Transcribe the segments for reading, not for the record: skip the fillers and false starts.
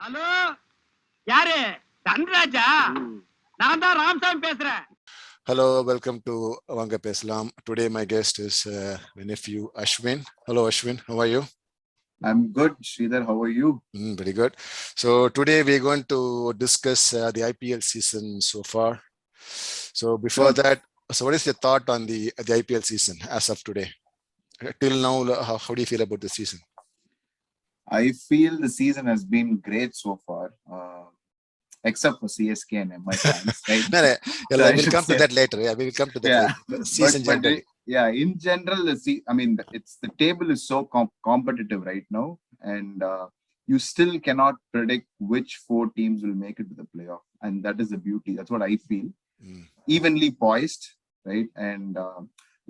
Hello, யாரு? தன்ராஜா? நான் தான் ராமசாமி பேசுறேன். Hello, welcome to Vanga Peslam. Today my guest is my nephew Ashwin. Hello Ashwin, how are you? I'm good, Sridhar. How are you? Very good. So today we're going to discuss the IPL season so far. So before that, so what is your thought on the IPL season as of today? Till now, how do you feel about the season? I feel the season has been great so far, except for CSK and MI fans, right? We'll come to that later. Yeah, we will come to that later. Season generally. In general, the table is so competitive right now, and you still cannot predict which 4 teams will make it to the playoff, and that is the beauty. That's what I feel. Evenly poised, right? And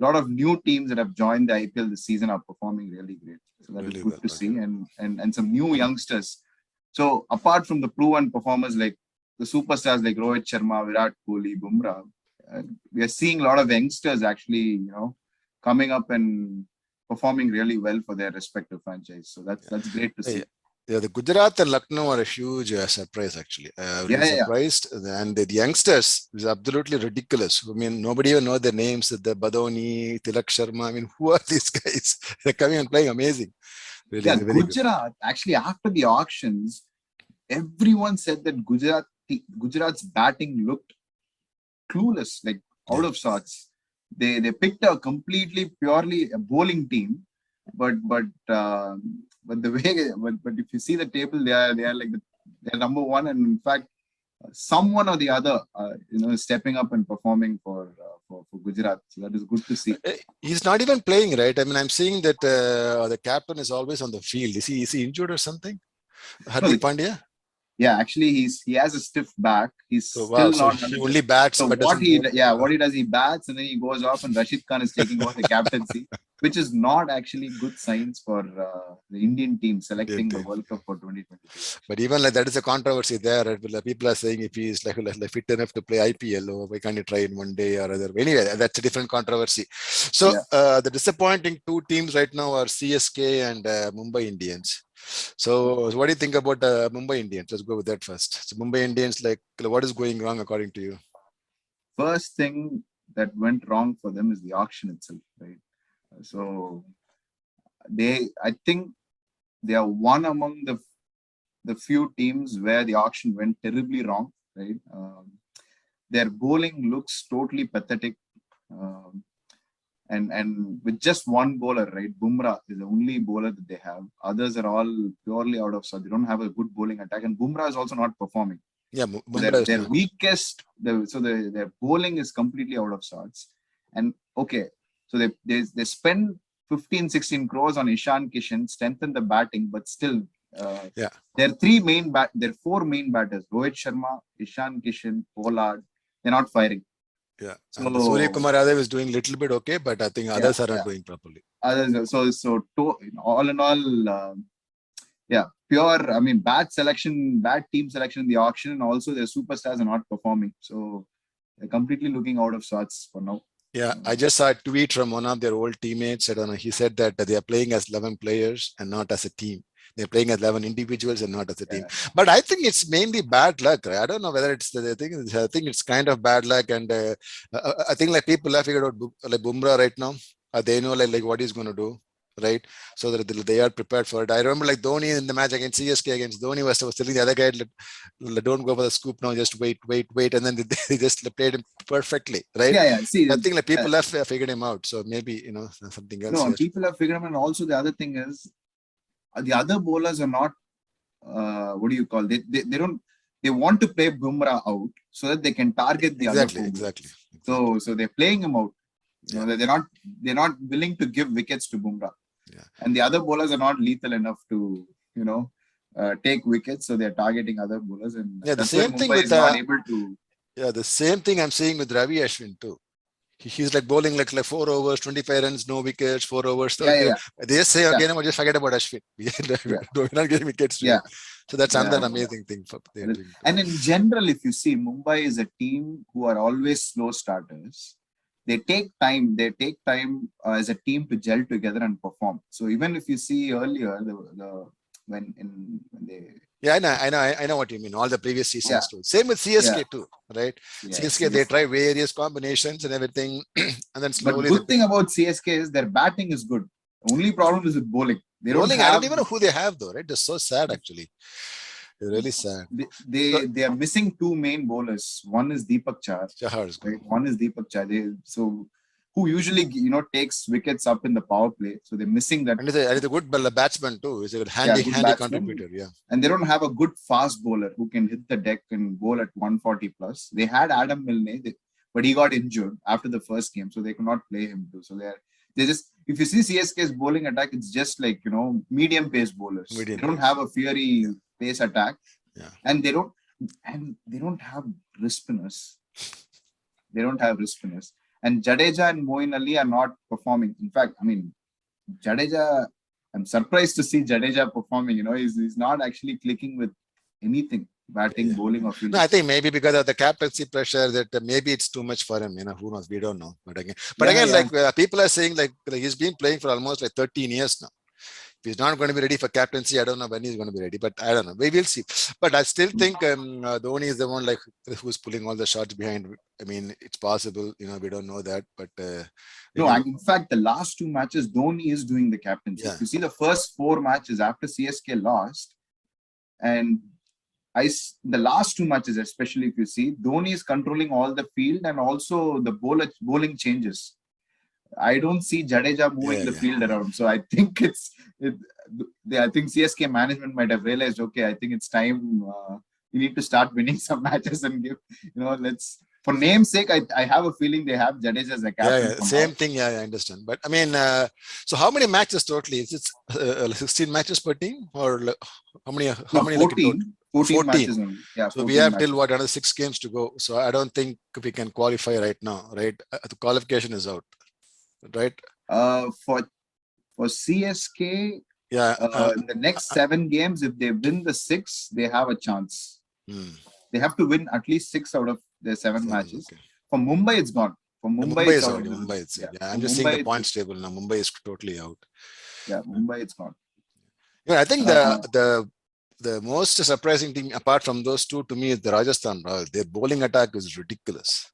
a lot of new teams that have joined the IPL this season are performing really great. So that really is good to see, and some new youngsters. So apart from the proven performers like the superstars like Rohit Sharma, Virat Kohli, Bumrah, we are seeing a lot of youngsters actually, coming up and performing really well for their respective franchise. So that's great to see. Yeah, the Gujarat and Lucknow are a huge surprise actually. Surprised, and the youngsters is absolutely ridiculous. I mean, nobody even know their names. The Badoni, Tilak Sharma. I mean, who are these guys? They're coming and playing amazing. Really, Gujarat. Actually, after the auctions, everyone said that Gujarat's batting looked clueless, like out of sorts. They picked a completely purely a bowling team, but the way but if you see the table, they are like they're number one, and in fact, someone or the other, stepping up and performing for Gujarat. So that is good to see. He's not even playing, right? I mean, I'm seeing that the captain is always on the field. Is he injured or something? Hardik Pandya? Yeah, actually, he has a stiff back. He's he only bats. So what he does, he bats and then he goes off, and Rashid Khan is taking over the captaincy, which is not actually good signs for the Indian team selecting the World Cup for 2022. But even like that is a controversy there. Right? People are saying if he's like fit enough to play IPL, why can't he try in one day or other? Anyway, that's a different controversy. So the disappointing 2 teams right now are CSK and Mumbai Indians. So what do you think about Mumbai Indians? Let's go with that first. So Mumbai Indians, like what is going wrong according to you? First thing that went wrong for them is the auction itself, right? So I think they are one among the few teams where the auction went terribly wrong, right? Their bowling looks totally pathetic. And with just one bowler, right? Bumrah is the only bowler that they have. Others are all purely out of sorts. They don't have a good bowling attack, and Bumrah is also not performing. Yeah, their weakest. Their bowling is completely out of sorts. And okay, so they spend 15-16 crores on Ishan Kishan, strengthen the batting, but still, their 4 main batters: Rohit Sharma, Ishan Kishan, Pollard, they're not firing. Yeah, so Surya Kumar Yadav is doing a little bit okay, but I think others are not doing properly. All in all, pure. I mean, bad team selection in the auction, and also their superstars are not performing. So they're completely looking out of sorts for now. Yeah, I just saw a tweet from one of their old teammates. I don't know. He said that they are playing as 11 players and not as a team. They're playing as 11 individuals and not as a team. But I think it's mainly bad luck. Right? I don't know whether it's I think it's kind of bad luck. And I think like people have figured out like Bumrah right now. They know like what he's going to do, right? So that they are prepared for it. I remember like Dhoni in the match against CSK against Dhoni was telling the other guy, don't go for the scoop now, just wait. And then they just played him perfectly, right? See, I think like people have figured him out. So maybe, something else. No, people have figured him out. And also the other thing is, the other bowlers are not, what do you call, they want to play Bumrah out so that they can target the other bowlers. Exactly. So they're playing him out. They're not willing to give wickets to Bumrah. And the other bowlers are not lethal enough to, take wickets. So they're targeting other bowlers. And the same thing with not able to. Yeah, the same thing I'm seeing with Ravi Ashwin too. He's like bowling like 4 overs, 25 runs, no wickets, 4 overs. So they just say again, just forget about Ashwin. We're not getting wickets. So that's another amazing thing for them. And in general, if you see, Mumbai is a team who are always slow starters. They take time. As a team to gel together and perform. So even if you see earlier, when they Yeah, I know what you mean. All the previous Yeah, seasons too. Same with CSK yeah, too, right? yeah. CSK, they try various combinations and everything, and then But slowly good thing about CSK is their batting is good. The only problem is with bowling. They don't bowling. I don't have even know who they have though, right? They're so sad actually. They're really sad. they, So they they are missing two main bowlers. One is Deepak Char, Shahar is good. right? One is Deepak Char. So who usually takes wickets up in the power play. So they're missing that. And he's a good batsman too. He's a good Yeah, handy good handy batsman. contributor. Yeah. And they don't have a good fast bowler who can hit the deck and bowl at 140 plus. They had Adam Milne, but he got injured after the first game, so they could not play him too. So they just, if you see CSK's bowling attack, it's just like medium pace bowlers. They Medium don't pace. have a fiery Yeah. pace attack, Yeah. and they don't have wrist spinners. They don't have wrist spinners. And Jadeja and Moeen Ali are not performing. In fact, I mean, Jadeja, I'm surprised to see Jadeja performing. He's not actually clicking with anything, batting, Yeah. bowling, or No, fielding. I think maybe because of the captaincy pressure that maybe it's too much for him. Who knows? We don't know. But again, Yeah. like people are saying, like he's been playing for almost like 13 years now. If he's not going to be ready for captaincy, I don't know when he's going to be ready. But I don't know. We will see. But I still think Dhoni is the one like who's pulling all the shots behind. I mean, it's possible. We don't know that. But No, in fact, the last two matches, Dhoni is doing the captaincy. Yeah. If you see the first four matches after CSK lost, and the last two matches, especially if you see, Dhoni is controlling all the field and also the bowling changes. I don't see Jadeja moving the field around. So I think I think CSK management might have realized, okay, I think it's time we need to start winning some matches and give, for name's sake, I have a feeling they have Jadeja as a captain. Yeah. Same thing. Yeah, I understand. But I mean, so how many matches totally? Is it 16 matches per team or how many? No, How many 14, 14 matches only. Yeah, so we have matches. till another 6 games to go. So I don't think we can qualify right now, right? The qualification is out, right? For CSK, Yeah. the next 7 games, if they win the 6, they have a chance. Hmm. They have to win at least 6 out of the 7 matches. Okay. For Mumbai, it's gone. For Mumbai, Mumbai is out. Mumbai, I'm just seeing the points table now. Mumbai is totally out. Yeah, Mumbai, it's gone. Yeah, I think the most surprising thing apart from those two to me is the Rajasthan Royals. Their bowling attack is ridiculous.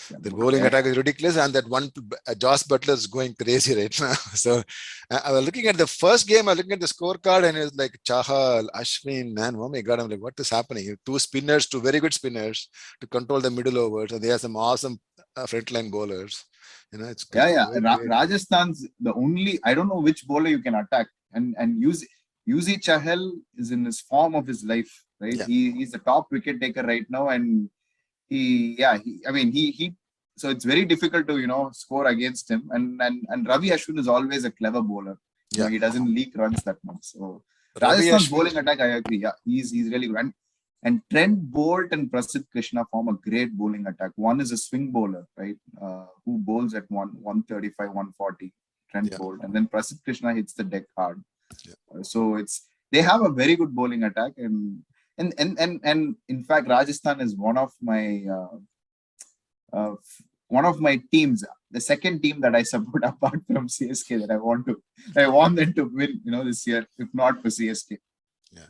The bowling attack is ridiculous, and that one Josh Butler is going crazy right now. So I was looking at the first game, I was looking at the scorecard, and it's like Chahal, Ashwin, and oh my god, I'm like, what is happening? Two very good spinners to control the middle overs, and they have some awesome frontline bowlers. It's Rajasthan's the only, I don't know which bowler you can attack, and Yuzi Chahal is in his form of his life, right? Yeah. He's the top wicket taker right now, and so it's very difficult to score against him. And Ravi Ashwin is always a clever bowler. Yeah. He doesn't leak runs that much. So Ravi Rajasthan's Ashwin, bowling attack, I agree. Yeah, he's really good. And Trent Bolt and Prasidh Krishna form a great bowling attack. One is a swing bowler, right? Who bowls at 135, 140. Trent Bolt, and then Prasidh Krishna hits the deck hard. Yeah. So they have a very good bowling attack, and in fact, Rajasthan is one of my teams, the second team that I support apart from CSK, that I want them to win, this year, if not for CSK. Yeah,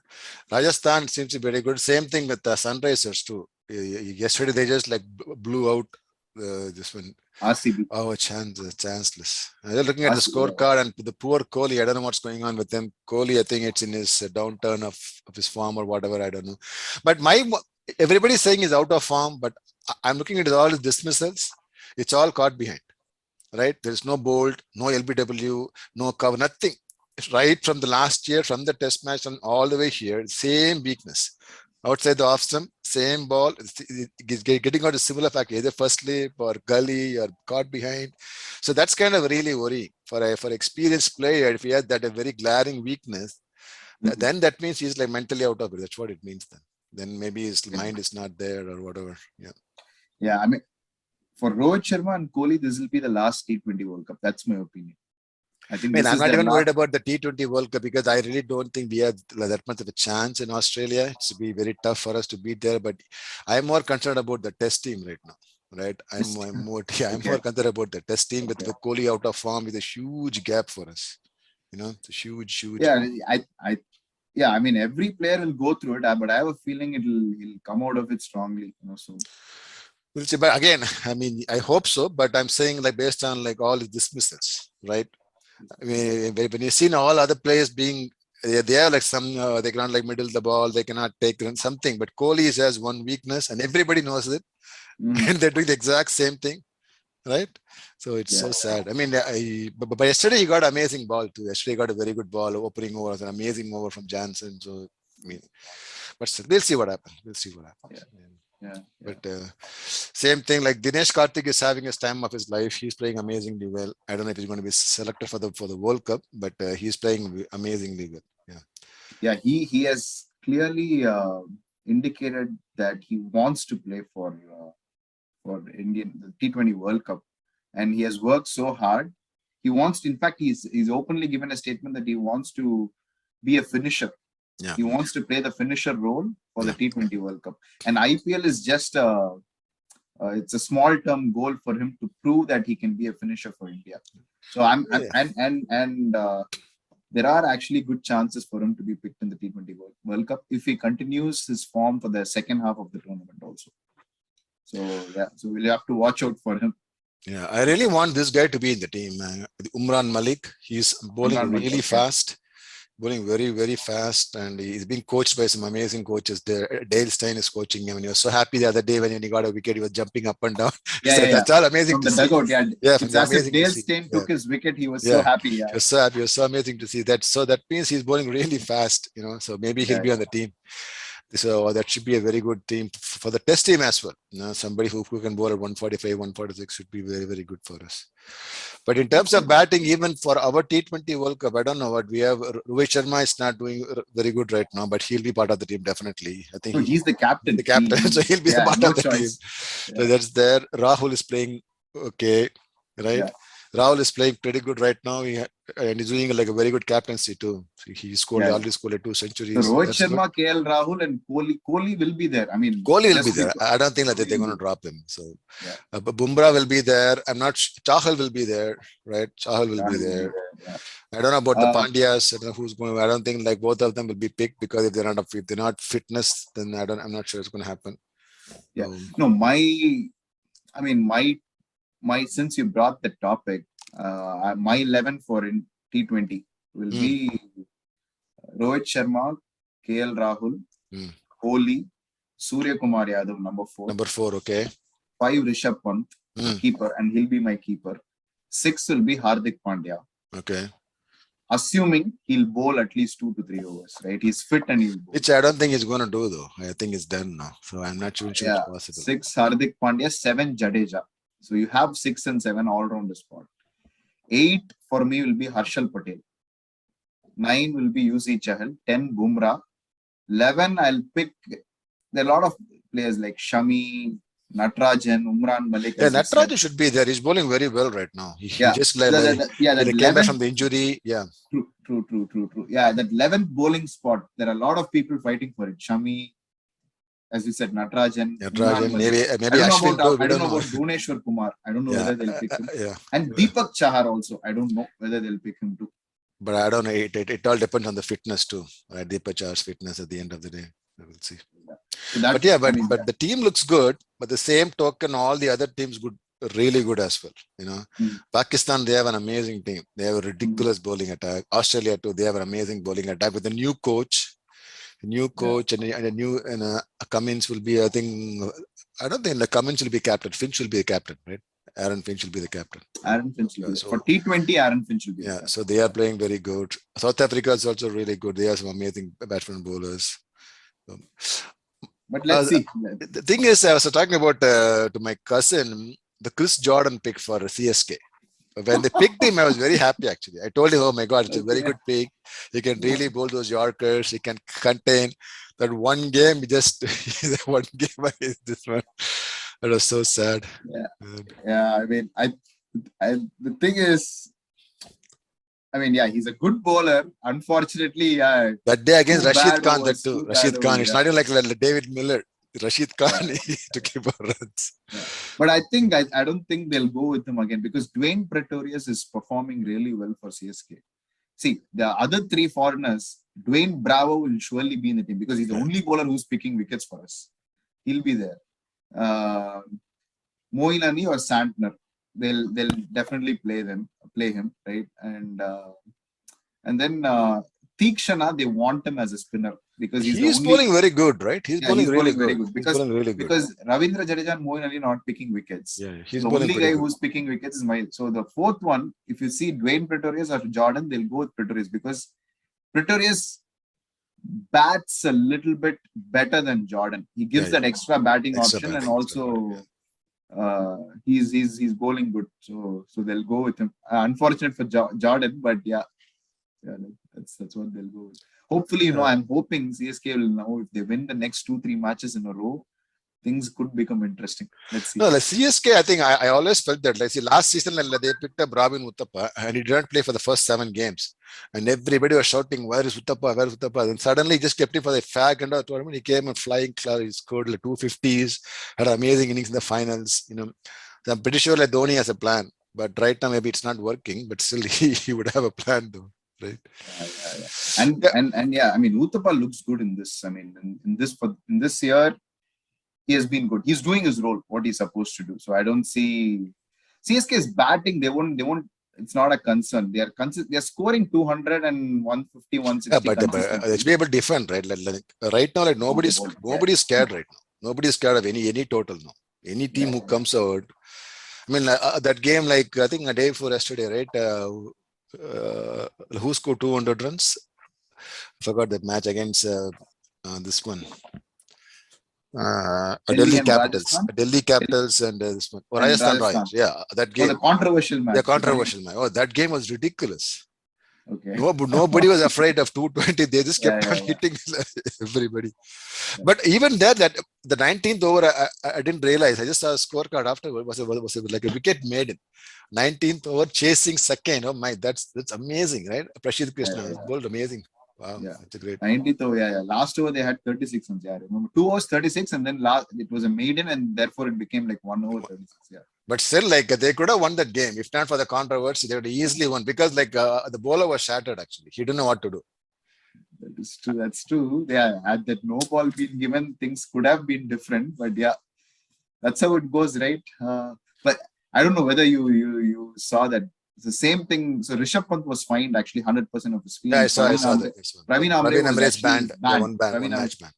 Rajasthan seems to be very good. Same thing with the Sunrisers too. Yesterday they just like blew out this one. RCB. Oh, chanceless. They're looking at the scorecard, and the poor Kohli. I don't know what's going on with him. Kohli, I think it's in his downturn of his form or whatever. I don't know. But everybody's saying he's out of form, but I'm looking at all his dismissals. It's all caught behind, right? There's no bolt, no LBW, no cover, nothing. Right from the last year, from the test match and all the way here, same weakness. Outside the off stump, same ball, getting out a similar factor, either first slip or gully or caught behind. So that's kind of really worrying for experienced player. If he has that a very glaring weakness, then that means he's like mentally out of it. That's what it means then. Then maybe his mind is not there or whatever. Yeah. Yeah, I mean, for Rohit Sharma and Kohli, this will be the last T20 World Cup. That's my opinion. I'm not even worried about the T20 World Cup because I really don't think we have that much of a chance in Australia. It's to be very tough for us to beat there. But I'm more concerned about the test team right now. Right? I'm more concerned about the test team with Kohli out of form with a huge gap for us. It's a huge. Yeah, Yeah, I mean, every player will go through it, but I have a feeling he'll come out of it strongly. So We'll see. But again, I mean, I hope so. But I'm saying like based on like all his dismissals, right? I mean, when you've seen all other players being, they are like some, they cannot like middle the ball, they cannot take something. But Kohli has one weakness, and everybody knows it, and they're doing the exact same thing, right? So it's so sad. I mean, but yesterday he got an amazing ball too. Yesterday he got a very good ball, opening over, an amazing over from Jansen. So I mean, but still, we'll see what happens. We'll see what happens. But same thing, like Dinesh Karthik is having his time of his life. He's playing amazingly well. I don't know if he's going to be selected for the World Cup, but he's playing amazingly well. He has clearly indicated that he wants to play for Indian T20 World Cup, and he has worked so hard. He wants to, in fact, he's openly given a statement that he wants to be a finisher. Yeah. He wants to play the finisher role for the T20 World Cup, and IPL is just it's a small term goal for him to prove that he can be a finisher for India. So there are actually good chances for him to be picked in the T20 World Cup if he continues his form for the second half of the tournament also. So we'll have to watch out for him. Yeah, I really want this guy to be in the team. Umran Malik, he's bowling really fast. Bowling very, very fast, and he's being coached by some amazing coaches there. Dale Stein is coaching him, and he was so happy the other day when he got a wicket. He was jumping up and down. That's all amazing from to the see. Dugout, From it's the as if amazing Dale to see. Stein took his wicket. He was so happy. He was so happy. It was so amazing to see that. So that means he's bowling really fast. So maybe he'll be on the team. So that should be a very good team for the test team as well. Somebody who can bowl at 145, 146 should be very, very good for us. But in terms of batting, even for our T20 World Cup, I don't know what we have. Rohit Sharma is not doing very good right now, but he'll be part of the team definitely. I think he's the captain. So he'll be a part of the team. So that's there. Rahul is playing okay, right? Yeah. Rahul is playing pretty good right now, and he's doing like a very good captaincy too. He already scored 2 centuries. So Rohit Sharma, KL Rahul, and Kohli will be there. I mean, Kohli will be there. I don't think that they're going to drop him. So, but Bumrah will be there. I'm not. Chahal will be there, right? Chahal will be there. I don't know about the Pandyas. I don't know who's going. I don't think like both of them will be picked because if they're not fitness, then I'm not sure it's going to happen. Yeah. No, my since you brought the topic, my 11 for T20 will be Rohit Sharma, KL Rahul, Kohli, Surya Kumar Yadav, number 4. Number 4, okay. 5, Rishabh Pant, keeper, and he'll be my keeper. 6 will be Hardik Pandya. Okay. Assuming he'll bowl at least 2 to 3 overs, right? He's fit and he'll bowl. Which I don't think he's going to do though. I think it's done now. So I'm not sure it's possible. 6 Hardik Pandya, 7 Jadeja. So you have 6 and 7 all around the spot. 8 for me will be Harshal Patel. 9 will be UC Chahal. 10 Bumrah. 11 I'll pick. There are a lot of players like Shami, Natarajan, Umran Malik. Yeah, Natarajan should be there. He's bowling very well right now. He just came back from the injury. Yeah. True. Yeah, that 11th bowling spot. There are a lot of people fighting for it. Shami, as you said, Natarajan, maybe Ashwin too. I don't know about Bhuvneshwar Kumar. I don't know whether they'll pick him. And Deepak Chahar also. I don't know whether they'll pick him too. But I don't know. It all depends on the fitness too. Right? Deepak Chahar's fitness at the end of the day. We'll see. But the team looks good. But the same token, all the other teams really good as well. Pakistan, they have an amazing team. They have a ridiculous bowling attack. Australia too, they have an amazing bowling attack with a new coach. And a new Cummins will be. I don't think the Cummins will be captain. Finch will be the captain, right? Aaron Finch will be the captain. Aaron Finch will be for T20. Aaron Finch will be. Yeah, so they are playing very good. South Africa is also really good. They have some amazing batsmen bowlers. But let's see. The thing is, I was talking about to my cousin the Chris Jordan pick for CSK. When they picked him, I was very happy actually. I told him, "Oh my God, it's a very good pick. He can really bowl those Yorkers. He can contain that one game. One game against this one." It was so sad. I mean, the thing is, he's a good bowler. Unfortunately, that day against Rashid Khan, Rashid Khan. It's not even like David Miller. Rashid Khan to keep our runs. But I don't think they'll go with him again because Dwayne Pretorius is performing really well for CSK. See, the other 3 foreigners, Dwayne Bravo will surely be in the team because he's the only bowler who's picking wickets for us. He'll be there. Moeen Ali or Santner, they'll definitely play him, right? And then Tikshana, they want him as a spinner because He's bowling very good, right? He's bowling he's really bowling very good. good because Ravindra Jadeja and Moeen Ali not picking wickets. Yeah, he's the bowling only guy good. who's picking wickets is Mail. So the fourth one, if you see Dwayne Pretorius or Jordan, they'll go with Pretorius because Pretorius bats a little bit better than Jordan. He gives that extra batting option, and also he's bowling good. So they'll go with him. Unfortunate for Jordan, but yeah, that's what they'll go with. Hopefully, I'm hoping CSK will now, if they win the next 2-3 matches in a row, things could become interesting. Let's see. No, like CSK, I think I always felt that. Like, see, last season they picked up Robin Uthappa and he didn't play for the first 7 games, and everybody was shouting, "Where is Uthappa? Where is Uthappa?" And suddenly he just kept him for the fag end of the tournament. He came and flying clear. He scored like 250s, had amazing innings in the finals. So I'm pretty sure like Dhoni has a plan, but right now maybe it's not working. But still, he would have a plan though. Right. And I mean, Uthappa looks good in this. I mean, in this year, he has been good. He's doing his role, what he's supposed to do. So I don't see CSK's batting. They won't. It's not a concern. They are scoring 200 and 150, 160. Yeah, but it's be able to defend, right? Like right now, like nobody's scared right now. Nobody's scared of any total now. Any team who comes out. I mean, that game, like I think a day before yesterday, right? Who scored 200 runs? I forgot that match against this one. Delhi Capitals and this one. Or Rajasthan Royals. Yeah, that game. The controversial match. The controversial match. Oh, that game was ridiculous. Okay. Nobody was afraid of 220. They just kept on hitting everybody. Yeah. But even there, that the 19th over, I didn't realize. I just saw a scorecard afterward. Was it like a wicket maiden? 19th over, chasing second. Oh my, that's amazing, right? Prashid Krishna bowled amazing. Wow, that's a great. 19th over, Last over they had 36 runs. Yeah, I remember 2 overs 36, and then it was a maiden, and therefore it became like 1 over 36. Yeah. But still, like they could have won that game if not for the controversy. They would have easily won because like the bowler was shattered. Actually, he didn't know what to do. That is true. That's true. Yeah, had that no ball been given, things could have been different. But yeah, that's how it goes, right? But I don't know whether you saw that. It's the same thing. So Rishabh Pant was fined actually 100% of his fee. Yeah, I saw that. Ravin Amre banned. One match ban.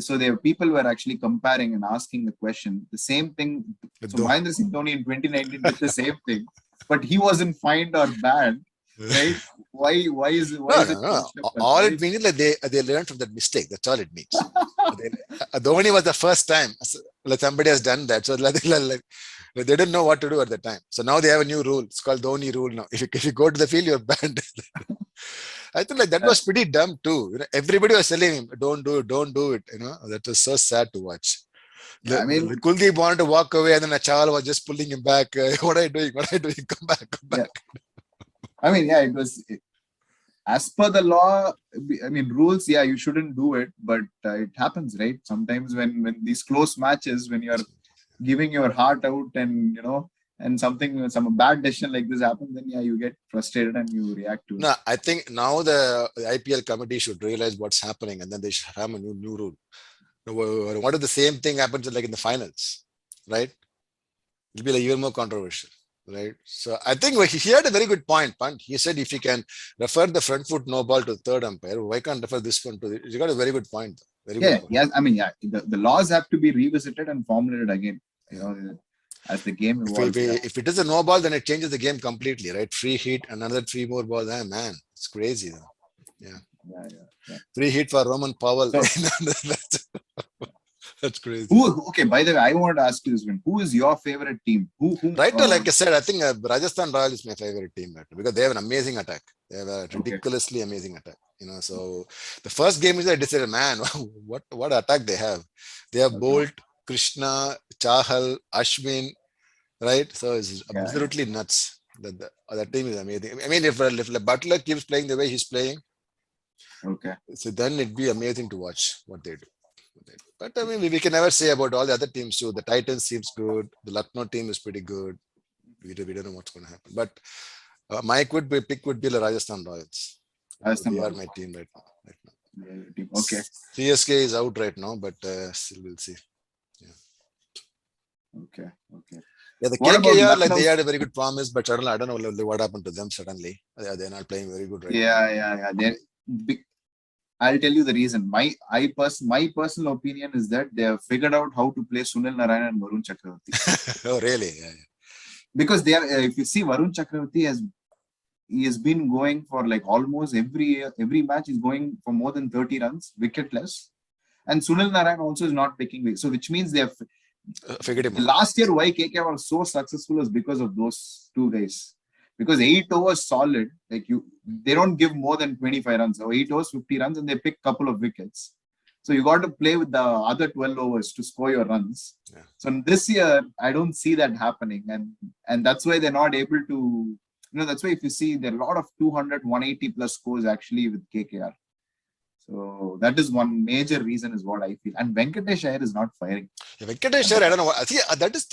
So people were actually comparing and asking the question. The same thing. So Mahendra Singh Dhoni in 2019 did the same thing, but he wasn't fined or banned. Right? Why is it? No. All it means is like they learned from that mistake. That's all it means. Dhoni was the first time like somebody has done that. So like, they didn't know what to do at the time. So now they have a new rule. It's called Dhoni rule now. If you go to the field, you're banned. I think like that was pretty dumb too. Everybody was telling him, "Don't do it." That was so sad to watch. I mean, Kuldeep wanted to walk away, and then Achal was just pulling him back. What are you doing? Come back. Yeah. I mean, it was as per the law. I mean, rules. Yeah, you shouldn't do it, but it happens, right? Sometimes when these close matches, when you're giving your heart out, and and some bad decision like this happens, then you get frustrated and you react to it. No, I think now the IPL committee should realize what's happening, and then they should have a new rule. What if the same thing happens like in the finals, right? It'll be like even more controversial. Right. So I think he had a very good point, Pant. He said if you can refer the front foot no ball to the third umpire, why can't refer this one to you got a very good point. Very good point. Yeah. I mean, the laws have to be revisited and formulated again, as the game evolves. If it is a no ball, then it changes the game completely, right? Free hit, another 3 more balls. Man, it's crazy. Yeah. Free hit for Roman Powell. That's crazy. Okay, by the way, I want to ask you this one. Who is your favorite team? Right now, like I said, I think Rajasthan Royals is my favorite team right now because they have an amazing attack. They have a ridiculously amazing attack. So the first game is I decided, man, what attack they have. They have Bolt, Krishna, Chahal, Ashwin, right? So it's absolutely nuts. That team is amazing. I mean, if Butler keeps playing the way he's playing, so then it'd be amazing to watch what they do. But I mean, we can never say about all the other teams too. The Titans seems good. The Lucknow team is pretty good. We don't know what's going to happen. But my pick would be the Rajasthan Royals. They are my team right now. team. Okay. CSK is out right now, but still we'll see. Okay. Yeah, the What about KKR, like they Lucknow's? had a very good promise, but suddenly I don't know what happened to them suddenly. They're not playing very good right now. Yeah. I'll tell you the reason. My personal opinion is that they have figured out how to play Sunil Narine and Varun Chakravarti. Oh, really? Yeah. Because they are, if you see Varun Chakravarti he has been going for like almost every match is going for more than 30 runs, wicketless. And Sunil Narine also is not taking wickets. So which means they have Figured him the out. last year why KKR was so successful was because of those two guys. Because 8 overs solid, they don't give more than 25 runs. So 8 overs, 50 runs, and they pick a couple of wickets. So you got to play with the other 12 overs to score your runs. Yeah. So this year, I don't see that happening. And that's why they're not able to, that's why if you see there are a lot of 200, 180 plus scores actually with KKR. So that is one major reason is what I feel. And Venkatesh Iyer is not firing. Yeah, Venkatesh, I don't know. I think that is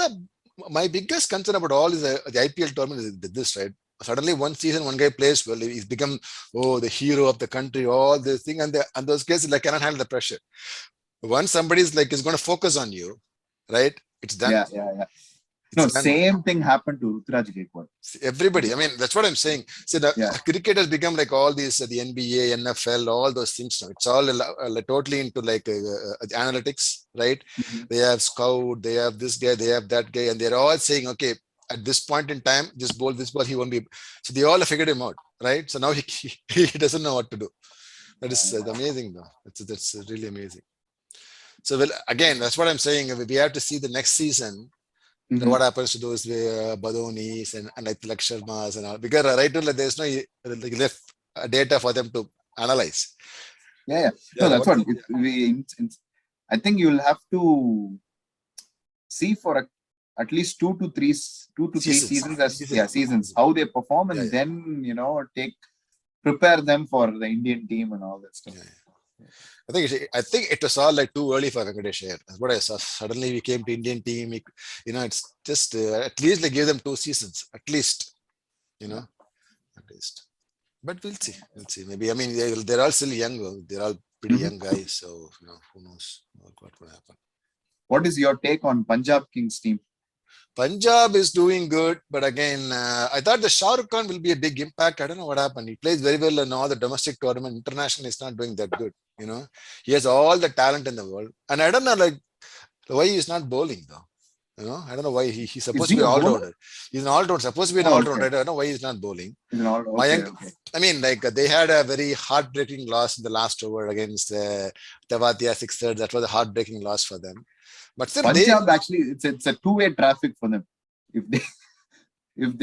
my biggest concern about all is the IPL tournament is this, right? Suddenly one season, one guy plays well, he's become the hero of the country, all this thing, and those guys like cannot handle the pressure. Once somebody's like is going to focus on you, right? It's done. Yeah. It's No, done. same thing happened to Ruturaj Gaikwad. Everybody, I mean, that's what I'm saying. See, the cricket has become like all these, the NBA, NFL, all those things now. It's all totally into like analytics, right? Mm-hmm. They have scout, they have this guy, they have that guy, and they're all saying, okay, at this point in time, just bowl this ball, he won't be. So they all have figured him out, right? So now he doesn't know what to do. That is amazing, though. That's really amazing. So, well, again, that's what I'm saying. We have to see the next season. Mm-hmm. What happens to those Badonis and like Tilak Sharmas and all, because right now there's no left data for them to analyze. Yeah. No, that's what I think you'll have to see for at least two to three seasons seasons how they perform, and then prepare them for the Indian team and all that stuff. I think it was all like too early for Venkatesh Iyer. That's what I saw. Suddenly we came to Indian team. It's just at least like give them 2 seasons, at least. At least. But we'll see. Maybe, I mean, they're all still young. They're all pretty young guys. So who knows what will happen. What is your take on Punjab Kings team? Punjab is doing good, but again, I thought the Shah Rukh Khan will be a big impact. I don't know what happened. He plays very well in all the domestic tournament. International is not doing that good. He has all the talent in the world, and I don't know like why he's not bowling though. I don't know why he's supposed to be an all-rounder. He's an all-rounder, supposed to be an all-rounder. I don't know why he's not bowling. Okay. I mean, like they had a very heartbreaking loss in the last over against Tavatia 6/3. That was a heartbreaking loss for them. But still, Punjab actually it's a two-way traffic for them. If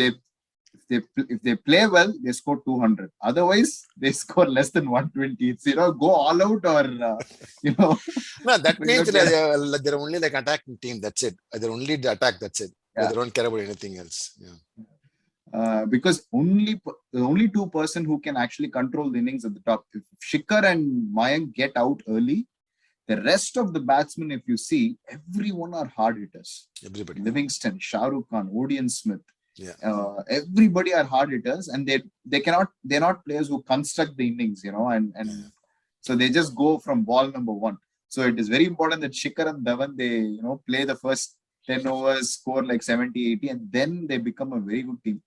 they play well, they score 200. Otherwise, they score less than 120. It's go all out or No, that means they're only like attacking team. That's it. They're only the attack. That's it. Yeah. They don't care about anything else. Because the only two person who can actually control the innings at the top. If Shikhar and Mayank get out early, the rest of the batsmen, if you see, everyone are hard hitters. Everybody. Livingston, Shah Rukh Khan, Odean Smith. Yeah. Everybody are hard hitters, and they're not players who construct the innings, so they just go from ball number 1. So it is very important that Shikhar and Dhawan, they play the first 10 overs, score like 70, 80, and then they become a very good team.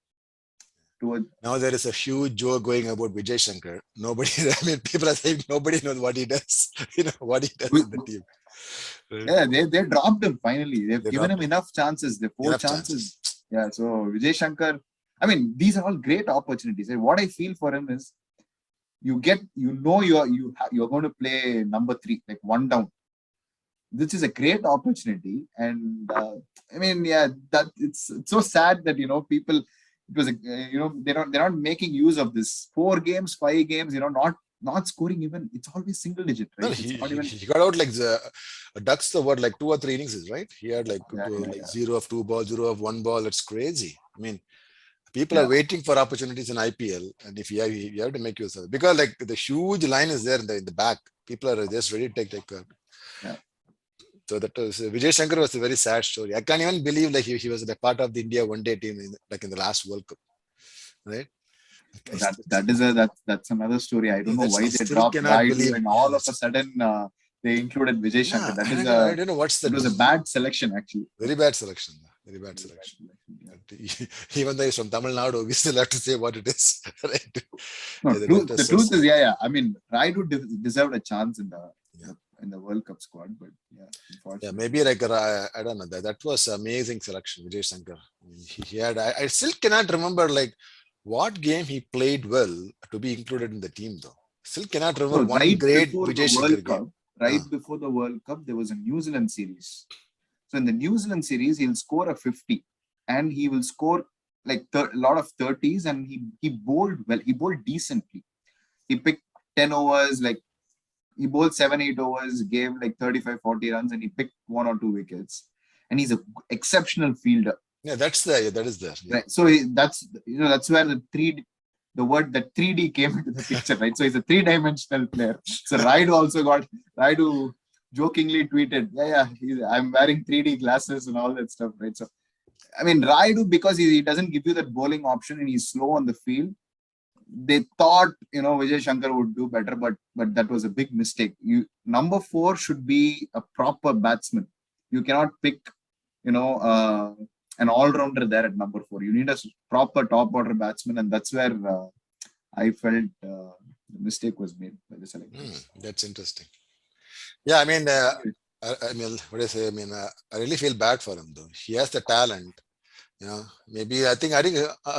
Now there is a huge joke going about Vijay Shankar. People are saying nobody knows what he does. What he does in the team. Right? Yeah, they dropped him finally. They've given him enough chances. The 4 chances. Yeah, so Vijay Shankar, I mean, these are all great opportunities. And what I feel for him is you're going to play number 3, like 1 down. This is a great opportunity. And I mean, that it's so sad that, people, it was, they're not making use of this 4 games, 5 games, not scoring even, it's always single digit, right? No, he got out like the Ducks, like 2 or 3 innings, right? He had like 0 of 2 balls, 0 of 1 ball. It's crazy. I mean, people are waiting for opportunities in IPL, and if you have to make use of it, because like the huge line is there in the back. People are just ready to take. So that was Vijay Shankar was a very sad story. I can't even believe like he was a part of the India one-day team in the last World Cup, right? That's another story. I don't know why I they still dropped cannot Raidu believe. and all of a sudden they included Vijay Shankar. That is I don't know what's it the was a bad selection actually. very bad selection. Very bad selection. Yeah. But even though he's from Tamil Nadu, we still have to say what it is. Right? No, Yeah, the truth is, I mean, Raidu deserved a chance in the World Cup squad, but yeah, Yeah, unfortunately. maybe like I don't know. That was amazing selection, Vijay Shankar. I mean, he had. I still cannot remember like what game he played well to be included in the team though. Still cannot remember So one great before the Vijay Shankar World game. Cup, before the World Cup, there was a New Zealand series. So in the New Zealand series, he'll score a 50, and he will score like a lot of 30s, and he bowled well. He bowled decently. He picked 10 overs, like he bowled 7-8 overs, gave like 35-40 runs, and he picked 1 or 2 wickets. And he's an exceptional fielder. Yeah, that's there. Yeah, that is there. Yeah. Right. So that's where the word that 3D came into the picture, right? So he's a 3-dimensional player. So Raidu jokingly tweeted, I'm wearing 3D glasses and all that stuff, right? So I mean, Raidu, because he doesn't give you that bowling option and he's slow on the field, they thought Vijay Shankar would do better, but that was a big mistake. Number 4 should be a proper batsman. You cannot pick an all-rounder there at number 4. You need a proper top-order batsman, and that's where I felt the mistake was made by the selectors. That's interesting. Yeah, I mean, I mean, what do I say? I mean, I really feel bad for him though. He has the talent. Maybe I think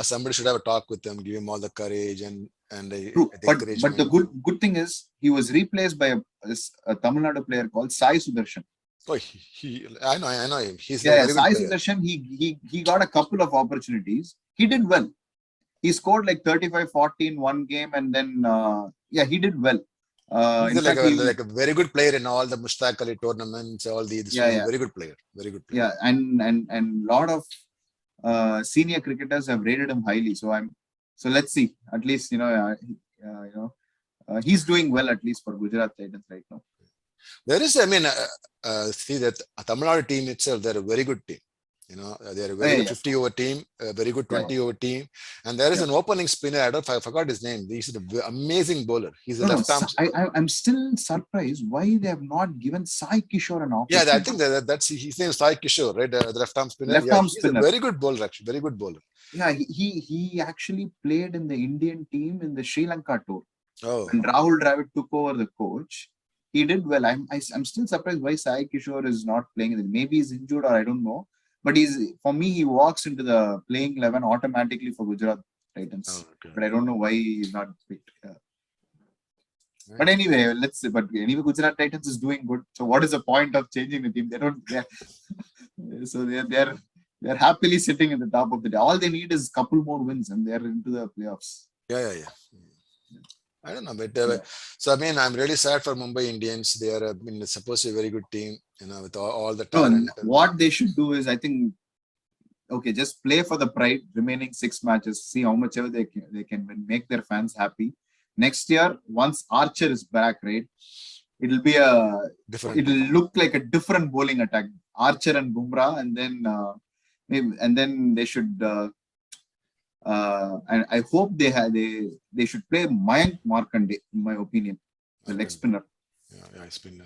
somebody should have a talk with him, give him all the courage and True. But encouragement. the good thing is he was replaced by a Tamil Nadu player called Sai Sudarshan. Oh, I know him. He's a Yeah, very Sai good player. Sudarshan, he got a couple of opportunities. He did well. He scored like 35-40 in one game, and then he did well. He's like a very good player in all the Mushtaq Ali tournaments, all these. He's a very good player. Very good player. Yeah, and lot of senior cricketers have rated him highly. So let's see. At least he's doing well at least for Gujarat Titans right now. There is, I mean, see that Tamil Nadu team itself, they're a very good team. They're a very good 50-over team, a very good 20-over team. And there is an opening spinner, I forgot his name. He's an amazing bowler. He's a left arm. I'm still surprised why they have not given Sai Kishore an opportunity. Yeah, I think that's his name is Sai Kishore, right? The left arm spinner. He's a very good bowler, actually. Very good bowler. Yeah, he actually played in the Indian team in the Sri Lanka tour. Oh. And Rahul Dravid took over the coach. He did well. I'm still surprised why Sai Kishore is not playing. Maybe he's injured or I don't know. But for me, he walks into the playing 11 automatically for Gujarat Titans. Oh, okay. But I don't know why he's not picked. Right. But anyway, Gujarat Titans is doing good. So what is the point of changing the team? So they're happily sitting at the top of the day. All they need is a couple more wins and they're into the playoffs. Yeah. I don't know, but so I mean, I'm really sad for Mumbai Indians. They are, supposed to be a very good team, with all the talent. What they should do is, I think, just play for the pride. Remaining 6 matches, see how much ever they can win, make their fans happy. Next year, once Archer is back, right, it'll be it'll look like a different bowling attack. Archer and Bumrah, and then they should. And I hope they should play Mayank Markande, in my opinion, the leg spinner. Yeah, spinner.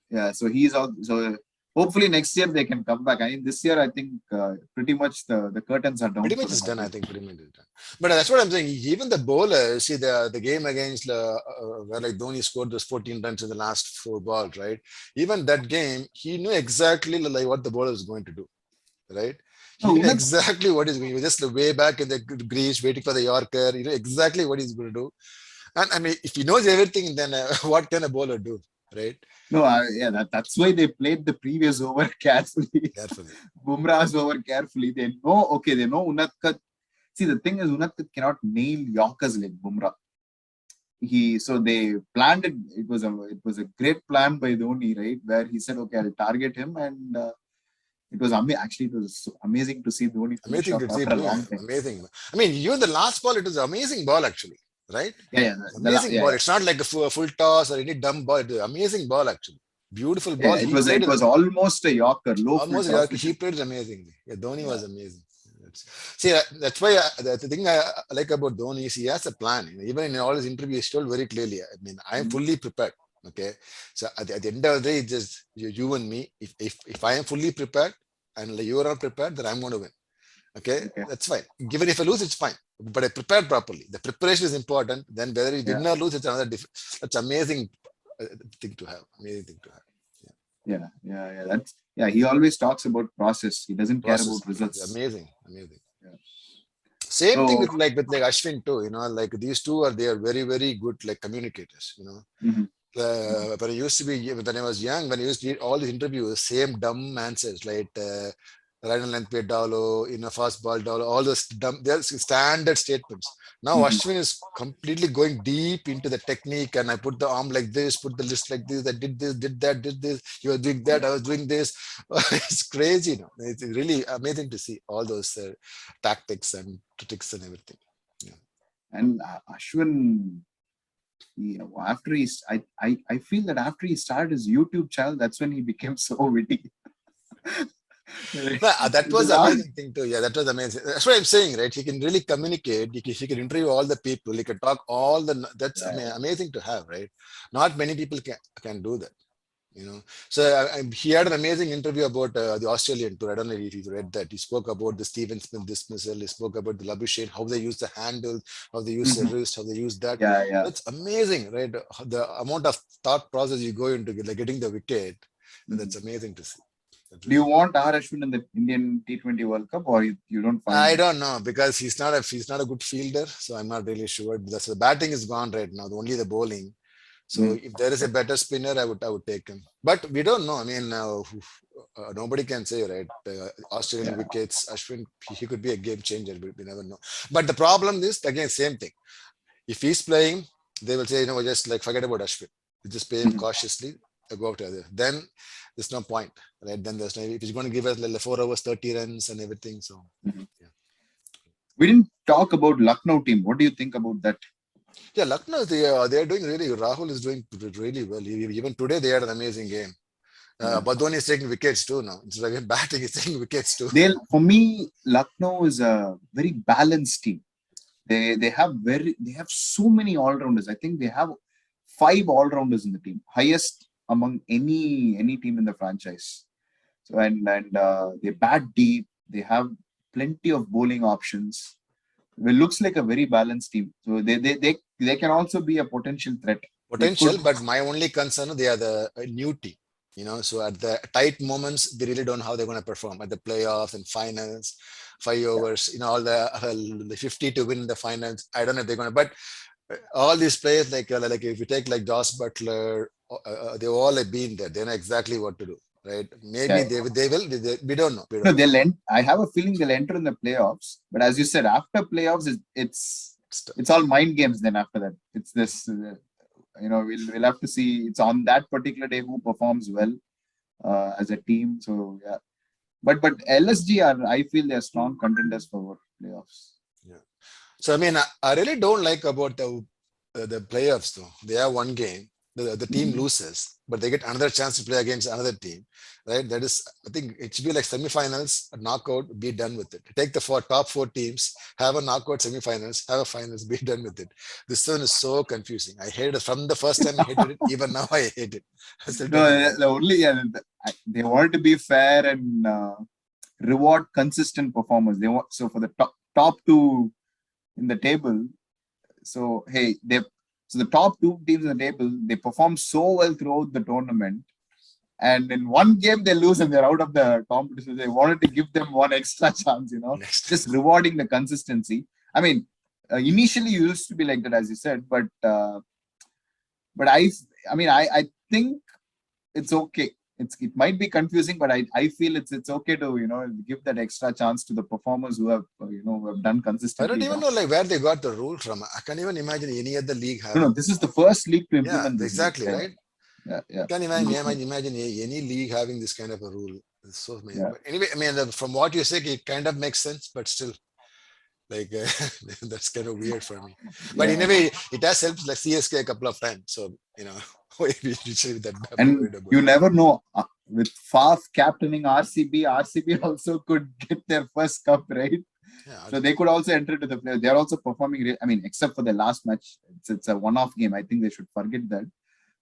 Yeah, so he's out. So hopefully next year they can come back. I mean, this year I think pretty much the curtains are down. Pretty much is done. I think pretty much is done. But that's what I'm saying. Even the bowlers, see the game against where like Dhoni scored those 14 runs in the last 4 balls, right? Even that game, he knew exactly like what the bowler was going to do, right? He knew exactly what he's going to do. Just way back in the grease, waiting for the Yorker. You know exactly what he's going to do. And I mean, if he knows everything, then what can a bowler do, right? No, that's why they played the previous over carefully. Bumrah's over carefully. They know Unatkat. See, the thing is, Unatkat cannot nail Yorkers like Bumrah. So they planned it. It was a great plan by Dhoni, right? Where he said, "Okay, I'll target him," and it was it was so amazing to see Dhoni. Amazing to see, amazing. I mean, even the last ball, it was an amazing ball actually, right? Amazing ball. It's not like a full toss or any dumb ball. It was an amazing ball actually. Beautiful ball. It was almost a Yorker. Almost a Yorker. He played amazingly. Yeah, Dhoni was amazing. See, that's why the thing I like about Dhoni is he has a plan. Even in all his interviews, he told very clearly. I mean, I am fully prepared. Okay, so at the end of the day, it's just you and me. If I am fully prepared and you are not prepared, then I'm going to win. Okay, that's fine. Given if I lose, it's fine. But I prepared properly. The preparation is important. Then whether you win or lose, it's another. That's amazing thing to have. Amazing thing to have. He always talks about process. He doesn't care about results. Amazing. Same thing with like Ashwin too. Like these two they are very, very good like communicators. When I used to be when I was young, when I used to read all these interviews, same dumb answers like right on length play dolo, fast ball dolo, all those dumb, they're standard statements. Now Ashwin is completely going deep into the technique, and I put the arm like this, put the list like this, I did this, did that, did this, you were doing that, I was doing this. It's crazy. It's really amazing to see all those tactics and tricks and everything. And Ashwin, I feel that after he started his YouTube channel, that's when he became so witty. That was amazing thing too. Yeah, that was amazing. That's what I'm saying, right? He can really communicate. He can interview all the people. He can talk all the. That's amazing to have, right? Not many people can do that. So he had an amazing interview about the Australian tour. I don't know if you read that. He spoke about the Steven Smith dismissal. He spoke about the Labuschagne, how they use the handle, how they use the wrist, how they use that. That's amazing, right? The amount of thought process you go into like getting the wicket. That's amazing to see. Do you want R. Ashwin in the Indian T20 World Cup, or you don't find? I don't know, because he's not a good fielder, so I'm not really sure. The batting is gone right now. Only the bowling. So if there is a better spinner, I would take him. But we don't know. I mean, nobody can say, right? Australian wickets, Ashwin, he could be a game changer, but we never know. But the problem is, again, same thing. If he's playing, they will say, just like forget about Ashwin. Just play him cautiously, go out to other. Then there's no point, right? Then there's no, if he's going to give us like 4 hours, 30 runs and everything. So, We didn't talk about Lucknow team. What do you think about that? Yeah, Lucknow, they are doing really. Rahul is doing really well. Even today, they had an amazing game. But Dhoni is taking wickets too now. It's like batting, he's taking wickets too. For me, Lucknow is a very balanced team. They have so many all rounders. I think they have 5 all rounders in the team, highest among any team in the franchise. So and they bat deep. They have plenty of bowling options. It looks like a very balanced team. So they can also be a potential threat. But my only concern, they are the new team. So at the tight moments, they really don't know how they're going to perform at the playoffs and finals, 5 overs, all the 50 to win the finals. I don't know if they're going to, but all these players, like if you take like Josh Butler, they've all been there. They know exactly what to do. Right? Maybe they will. We don't know. I have a feeling they'll enter in the playoffs. But as you said, after playoffs, it's all mind games. Then after that, it's this. We'll have to see. It's on that particular day who performs well as a team. So yeah, but LSG I feel they're strong contenders for playoffs. Yeah. So I mean, I really don't like about the playoffs though. They have one game. The team loses, but they get another chance to play against another team, right? That is, I think it should be like semifinals, a knockout, be done with it. Take the top 4 teams, have a knockout semifinals, have a finals, be done with it. This one is so confusing. I hated it from the first time I hated it, even now I hate it. They want to be fair and reward consistent performers. They want for the top 2 in the table. So hey, So the top 2 teams in the table, they perform so well throughout the tournament. And in one game they lose and they're out of the competition. They wanted to give them one extra chance, just rewarding the consistency. I mean, initially you used to be like that, as you said, but I think it's okay. It might be confusing, but I feel it's okay to give that extra chance to the performers who have who have done consistently. I don't even know like where they got the rule from. I can't even imagine any other league having. No, this is the first league to implement this. Exactly, league. right? Yeah. I can't imagine any league having this kind of a rule. It's so amazing. But anyway, I mean, from what you say, it kind of makes sense, but still, like that's kind of weird for me. But anyway, it has helped like CSK a couple of times, so and you never know. With Faf captaining RCB also could get their first cup, right? Yeah, So they could also enter into the play. They are also performing. I mean, except for the last match, it's a one-off game. I think they should forget that.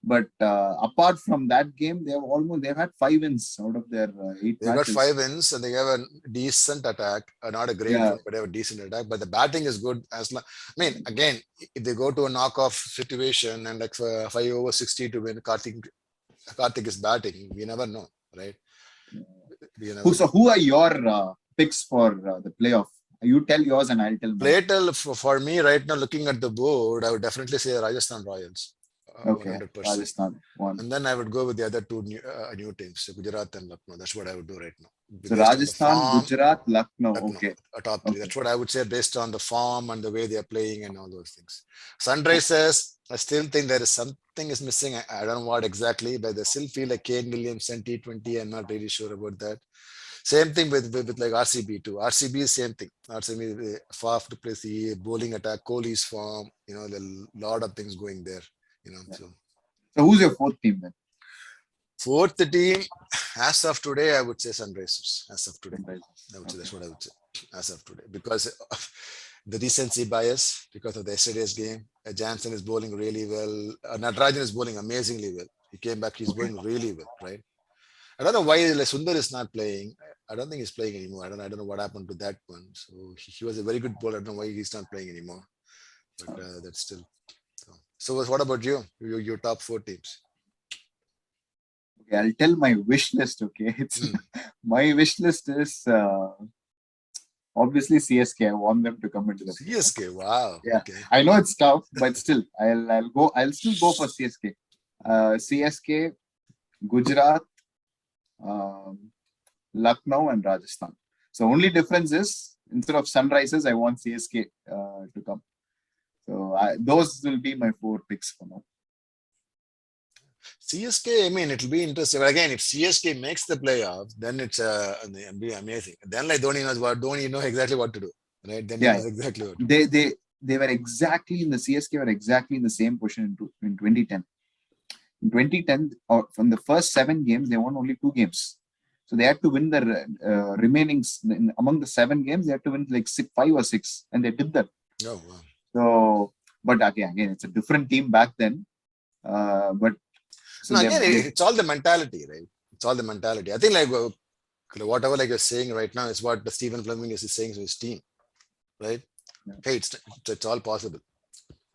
But apart from that game, they've had 5 wins out of their 8 they got matches. 5 wins and they have a decent attack. Not a great Yeah. one, but they have a decent attack. But the batting is good. I mean, again, if they go to a knock-off situation and like 5 over 60 to win, Karthik is batting. We never know, right? We never know. Who are your picks for the playoff? You tell yours and I'll tell mine. Platel for me right now, looking at the board, I would definitely say Rajasthan Royals. Okay, 100%. Rajasthan one. And then I would go with the other two new teams, so Gujarat and Lucknow. That's what I would do right now. So Based on the Rajasthan, form, Gujarat, Lucknow. Lucknow, Okay. a top three. Okay. That's what I would say based on the form and the way they are playing and all those things. Sunrisers, I still think there is something is missing. I don't know what exactly, but they still feel like Kane Williamson T20. I'm not really sure about that. Same thing with like RCB too. RCB is same thing. RCB far to place the bowling attack, Kohli's form. There are a lot of things going there. Yeah. So who's your fourth team then? Fourth team, as of today, I would say Sunrisers. As of today, I would say that's what I would say. As of today, because of the recency bias, because of the yesterday's game, Jansen is bowling really well. Natarajan is bowling amazingly well. He came back. He's bowling really well, right? I don't know why like, Sundar is not playing. I don't think he's playing anymore. I don't know what happened to that one. So he was a very good bowler. I don't know why he's not playing anymore. But that's still. So what about you? Your top 4 teams. Okay, I'll tell my wish list. Okay, it's my wish list is obviously CSK. I want them to come into the CSK. Wow. Yeah, okay. I know it's tough, but still, I'll still go for CSK. CSK, Gujarat, Lucknow, and Rajasthan. So only difference is instead of Sunrisers, I want CSK to come. So those will be my 4 picks for now. CSK, I mean, it'll be interesting. But again, if CSK makes the playoffs, then it'll be amazing. Then like Dhoni knows exactly what to do, right? Then he knows exactly what to do. They were exactly in the CSK were exactly in the same position in 2010. In 2010, or from the first 7 games, they won only 2 games. So they had to win the remaining among the 7 games. They had to win like 5 or 6, and they did that. Oh wow! So, but again, it's a different team back then. But so no, again, it's all the mentality, right? It's all the mentality. I think like whatever like you're saying right now is what the Stephen Fleming is saying to his team, right? Yeah. Hey, it's all possible.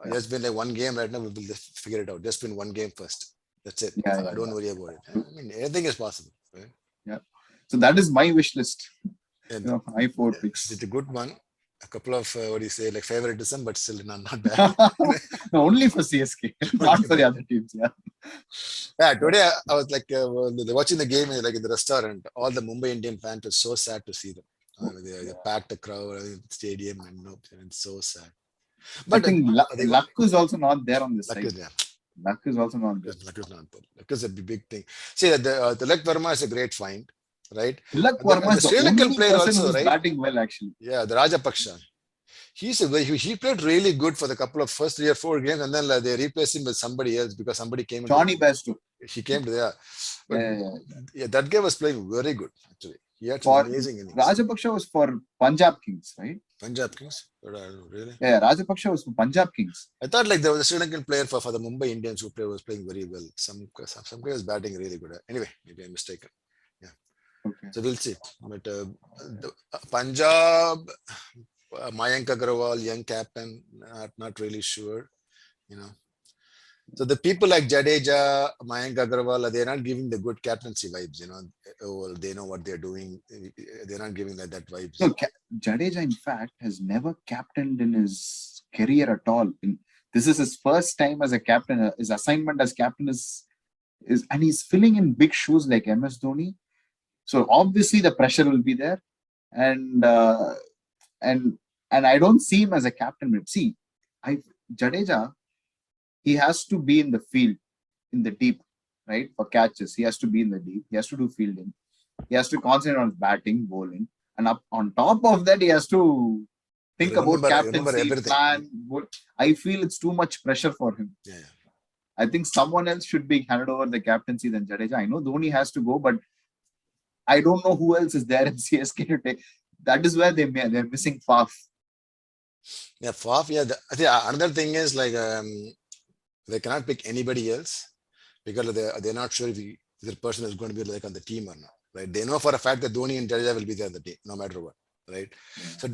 Yeah. Just been like 1 game right now. We'll just figure it out. Just win 1 game first. That's it. Don't worry about it. I mean, anything is possible, right? Yeah. So that is my wish list. My 4 picks. It's a good one. A couple of like favoritism, but still not bad. No, only for CSK, not for the other teams. Yeah. Today I was like watching the game like in the restaurant. All the Mumbai Indian fans were so sad to see them. They packed the crowd in the stadium and it's so sad. But I think luck is also not there on this side. Luck is also not there. Luck is not there. Luck is a big thing. See, the Tilak Verma is a great find, right? Tilak Verma is the only player also, who's right? batting well, actually. Yeah, the Rajapaksha. He played really good for the couple of first 3 or 4 games, and then they replaced him with somebody else because somebody came. Johnny Bairstow. He came to that guy was playing very good actually. He had some amazing innings. Rajapaksha was for Punjab Kings, right? Punjab Kings? Really? Yeah, Rajapaksha was for Punjab Kings. I thought like there was a Sri Lankan player for the Mumbai Indians who was playing very well. Some guy was batting really good. Anyway, maybe I'm mistaken. Yeah. Okay. So we'll see. But Punjab, Mayank Agarwal, young captain, not really sure. So the people like Jadeja, Mayank Agarwal, they're not giving the good captaincy vibes, they know what they're doing. They're not giving that vibes. No, Jadeja, in fact, has never captained in his career at all. This is his first time as a captain. His assignment as captain is and he's filling in big shoes like MS Dhoni. So obviously the pressure will be there. And I don't see him as a captain. See, Jadeja, he has to be in the field, in the deep, right? For catches, he has to be in the deep. He has to do fielding. He has to concentrate on batting, bowling. And on top of that, he has to think about captaincy, plan. I feel it's too much pressure for him. Yeah. I think someone else should be handed over the captaincy than Jadeja. I know Dhoni has to go, but I don't know who else is there in CSK to take. that is where they're missing Faf. Yeah, Faf. Yeah, another thing is like they cannot pick anybody else because they're not sure if the person is going to be like on the team or not. Right? They know for a fact that Dhoni and Jadeja will be there on the team, no matter what. Right? Yeah. So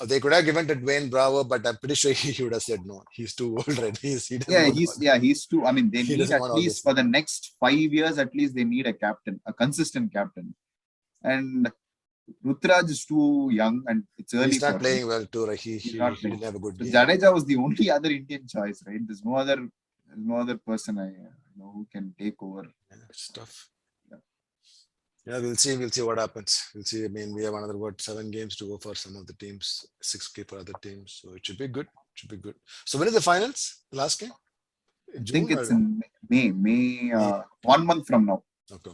they could have given to Dwayne Bravo, but I'm pretty sure he would have said no. He's too old, right? He doesn't want He's too. I mean, they he need doesn't at want all least this. for the next 5 years, at least they need a captain, a consistent captain. And Rutraj is too young, and it's early He's for not him. playing well too, right? He not didn't have a good So game. Jadeja was the only other Indian choice, right? There's no other person I know who can take over. Yeah, it's tough. Yeah. Yeah, we'll see what happens. We'll see. I mean, we have another 7 games to go for some of the teams, 6 for other teams. So it should be good. Should be good. So when is the finals? The last game? I June think it's or in May. 1 month from now. okay.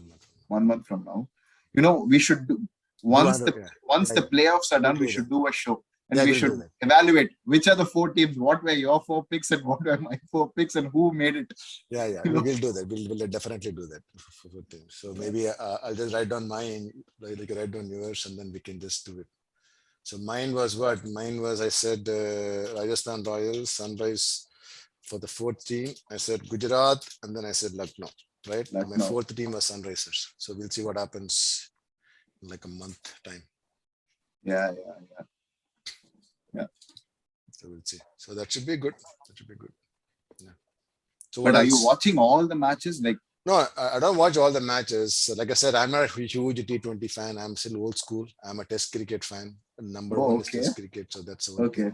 1 month from now. You know, we should do once the playoffs are done, we should do a show. And we should evaluate which are the 4 teams, what were your 4 picks and what were my 4 picks and who made it. Yeah. We will do that. We'll definitely do that for teams. So maybe I'll just write down mine, like write down yours, and then we can just do it. So mine was what? Mine was I said Rajasthan Royals, Sunrise for the 4th team. I said Gujarat, and then I said Lucknow. Right? And my 4th team was Sunrisers. So we'll see what happens in like a month time. Yeah. So we'll see. So that should be good. Yeah. So but are you watching all the matches? Like no, I don't watch all the matches. Like I said, I'm not a huge T20 fan. I'm still old school. I'm a Test cricket fan. Number one is Test cricket. So that's okay.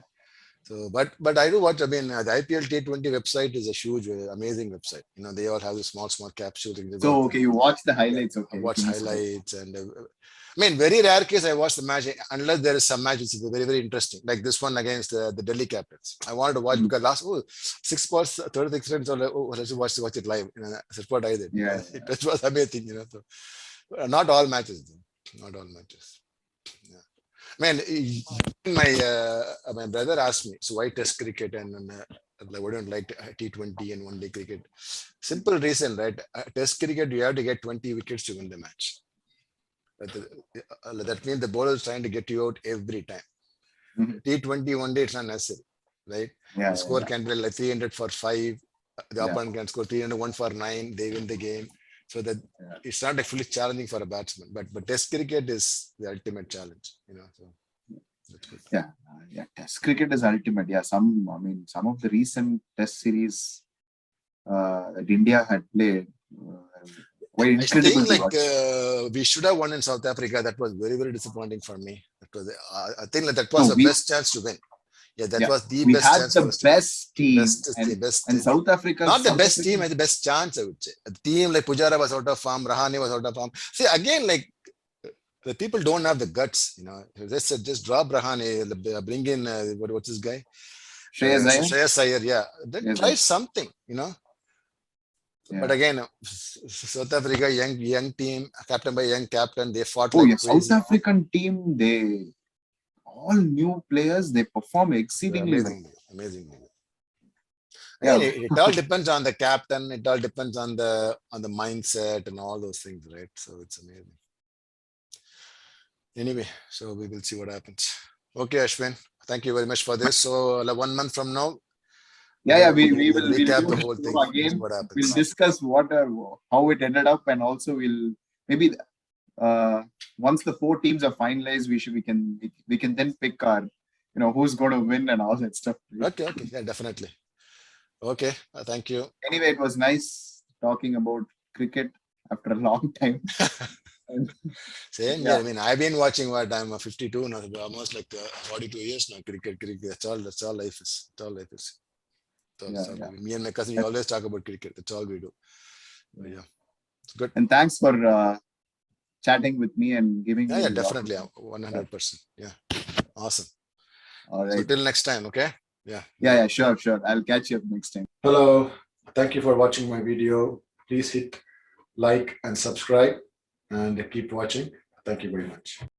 So, but I do watch. I mean, the IPL T20 website is a huge, amazing website. You know, they all have the small capsules. So you watch the highlights. Okay, I watch highlights and. I mean, very rare case I watch the match unless there is some match which is very, very interesting, like this one against the Delhi Capitals. I wanted to watch because last 6 balls, 36 runs. Let's watch it live. You know, that's what I did. Yeah, It was amazing. You know, so not all matches. Though. Not all matches. Yeah. Man, my brother asked me, so why Test cricket and why don't like T20 and one-day cricket? Simple reason, right? Test cricket, you have to get 20 wickets to win the match. That means the bowler is trying to get you out every time. T20 one day it's not necessary, right? The score can be like 300 for 5. The opponent can score 301 for 9. They win the game. So that it's not like fully challenging for a batsman. But Test cricket is the ultimate challenge, you know. So that's good. Yeah. Test cricket is ultimate. Yeah. Some of the recent Test series that India had played. I think like we should have won in South Africa. That was very, very disappointing for me. That was, I think that was the best chance to win. Yeah, that was the best chance. We had the best team. And South Africa. Not the best team, and the best chance, I would say. A team like Pujara was out of form, Rahane was out of form. See, again, like the people don't have the guts, you know. Just drop Rahane, bring in, what's this guy? Shreyas Iyer, yeah. Then try something, you know. Yeah. But again, South Africa, young team, captain by young captain, they fought like crazy. South African team, they all new players, they perform exceedingly amazingly. Yeah. It all depends on the captain. It all depends on the mindset and all those things, right? So it's amazing. Anyway, so we will see what happens. Okay, Ashwin, thank you very much for this. So 1 month from now. We will recap the whole thing again. We'll discuss how it ended up, and also we'll maybe once the 4 teams are finalized, we can then pick our who's going to win and all that stuff. Right? Okay, yeah, definitely. Okay, thank you. Anyway, it was nice talking about cricket after a long time. Same here. I mean, I've been watching I'm 52 now, almost like 42 years now. Cricket. That's all life is. That's all life is. Me and my cousin, we always talk about cricket. That's all we do. But yeah, it's good. And thanks for chatting with me and giving me. Yeah, definitely, 100%. Yeah, awesome. All right. So till next time, okay? Yeah, sure. I'll catch you up next time. Hello. Thank you for watching my video. Please hit like and subscribe and keep watching. Thank you very much.